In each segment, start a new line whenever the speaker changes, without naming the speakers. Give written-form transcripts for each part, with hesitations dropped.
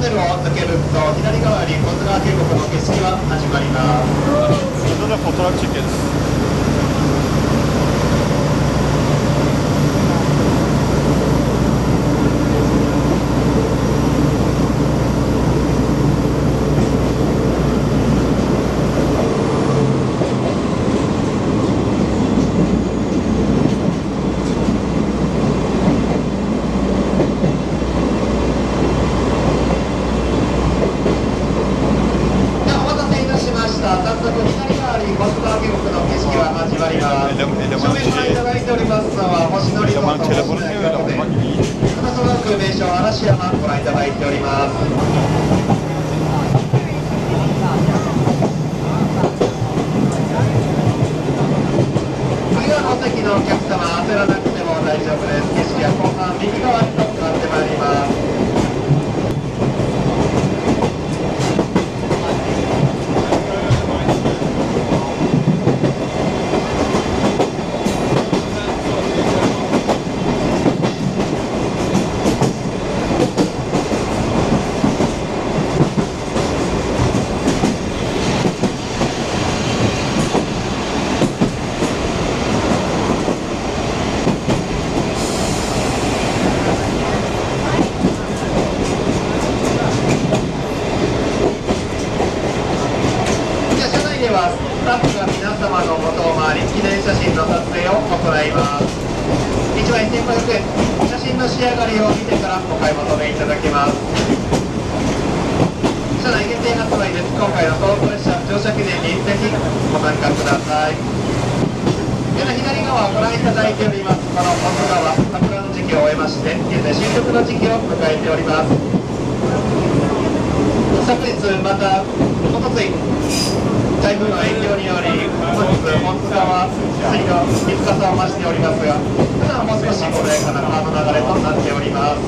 ネルを抜けると左側に保津川渓谷の景色は始まります。
Burada da fotoğraf çekeriz. Eleman telefonu niye öyle almak iyi?
名所嵐山ご覧いただいております。次のお席のお客様、焦らなくても大丈夫です。景色は後半右側にと変わってまいります。スタッフが皆様の元を回り記念写真の撮影を行います。1枚1500円、写真の仕上がりを見てからお買い求めいただけます。車内限定発売です。今回のトーク列車乗車記念にぜひご参加ください。では左側をご覧いただいております。この保津川、桜の時期を終えまして現在新緑の時期を迎えております。昨日またおとつい台風の影響により本日保津川水の水かさを増しておりますが、普段はもう少し穏やかな川の流れとなっております。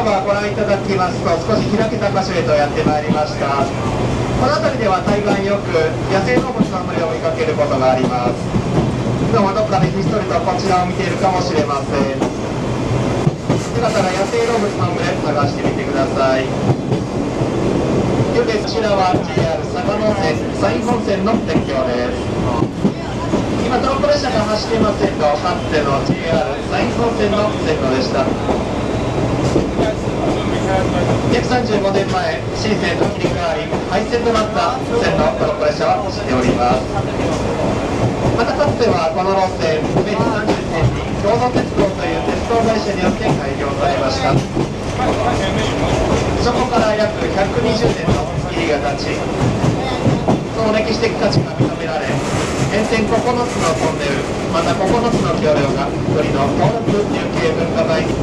ご覧いただきますと少し開けた箇所へとやってまいりました。この辺りでは対岸よく野生動物の群れを見かけることがあります。どうもどっかでひっそりとこちらを見ているかもしれません。よかったら野生動物の群れ探してみてください。こちらは JR 嵯峨野線山陰本線の鉄橋です。今トロッコ列車が走っていませんが、かつての JR 山陰本線の線路でした。約35年前、新線と切り替わり廃線となった線のトロッコ列車は走っております。またかつてはこの路線、明治30年に共同鉄道という鉄道会社によって開業されました。そこから約120年の月日が経ち、その歴史的価値が認められ、沿線9つのトンネル、また9つの橋梁が国の登録有形文化財に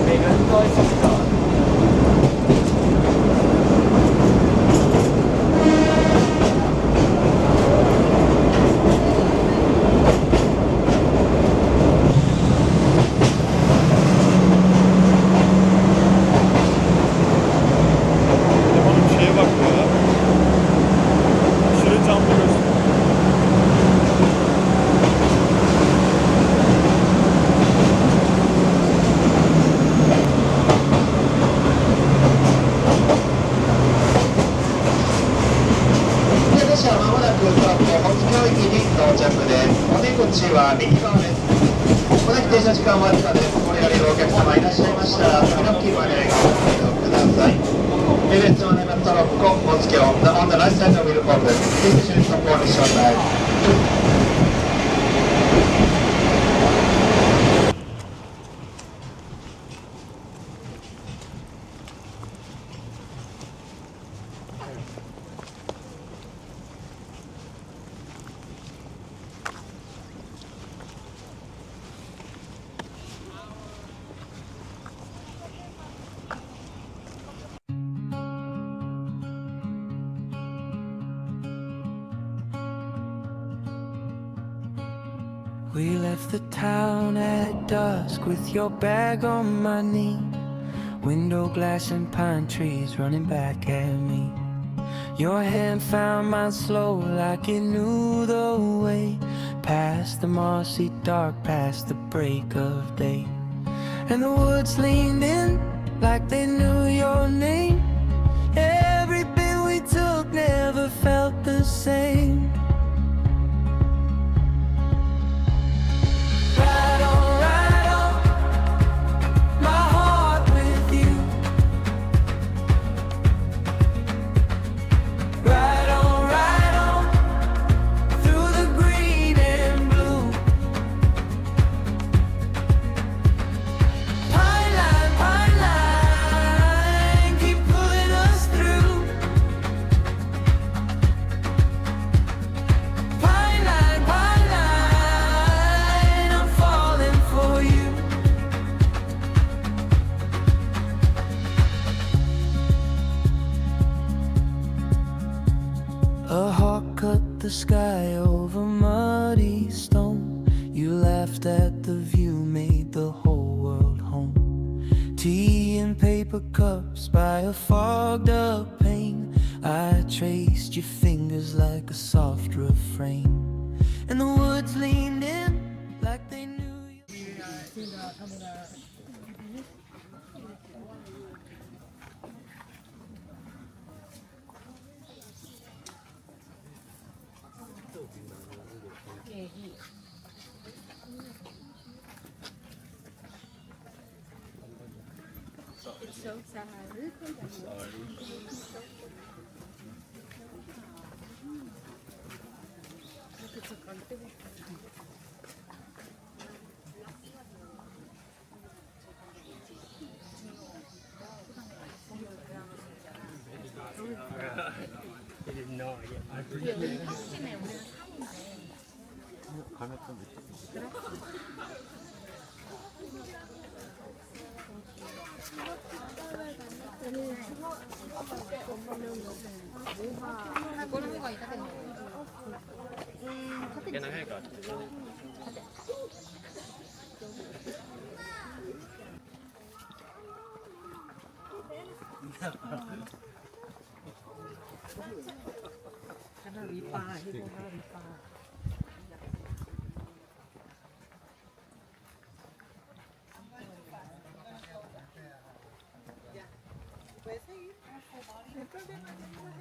は右側です。この日停車時間はわずかです。これられるお客様いらっしゃいましたら次の付近までご利用ください。Maybe it's on the Tarokko, Moscow, on the right side of the Republic. Please choose some more short time.
「We left the town at dusk with your bag on my knee. Window glass and pine trees running back at me. Your hand found mine slow like it knew the way. Past the mossy dark, past the break of day. And the woods leaned in like they knew your name. Every bit we took never felt the same. Ride on, my heart with you. Ride on, through the green and blue. Pine line, keep pulling us through. Pine line, I'm falling for you. A hawk cut the sky over muddy stone. You laughed at the view, made the whole world home. Tea in paper cups by a fogged up pane. I traced your fingers like a soft refrain. And the woods leaned in like they knew you.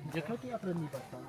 Jakarta apprend di Batam.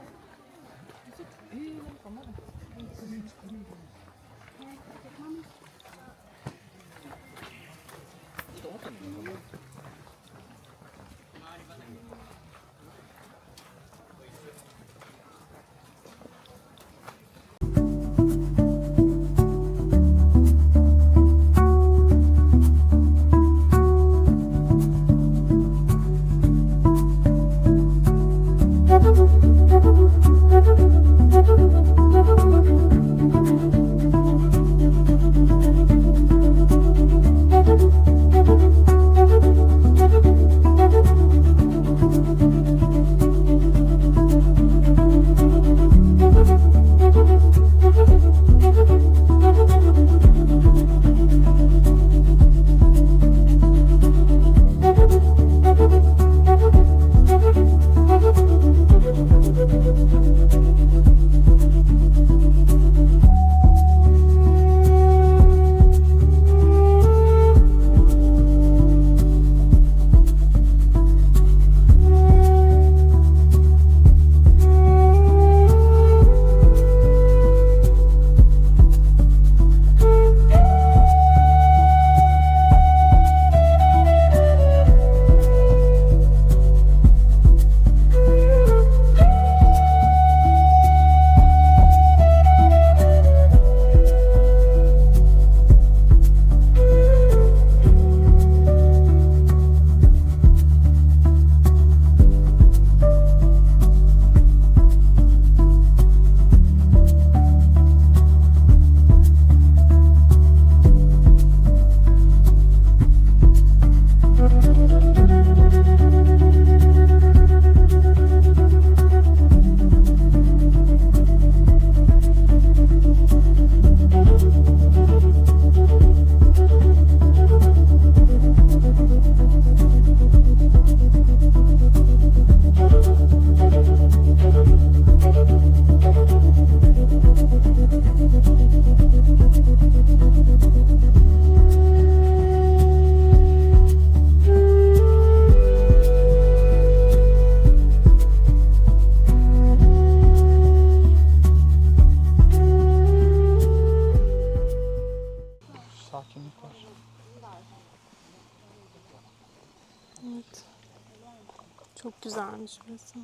Çok güzelmiş burası.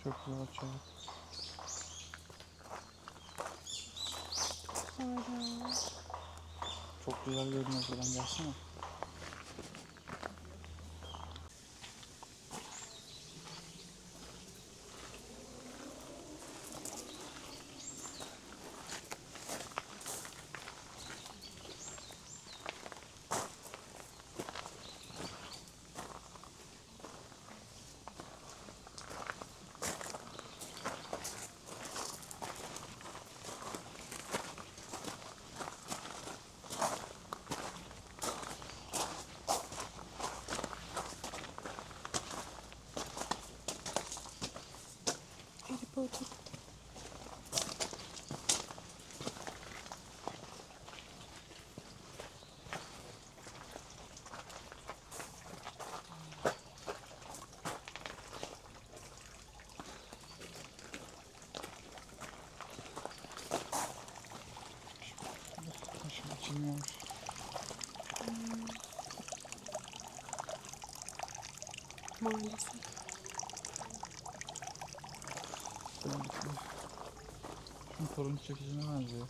Çok güzel açıyor. Çok güzel görünüyor buradan, gelsene.
Harry Potter.
Taşın açılmıyormuş.
Maalesef.
Şunun torun çekicine benziyor.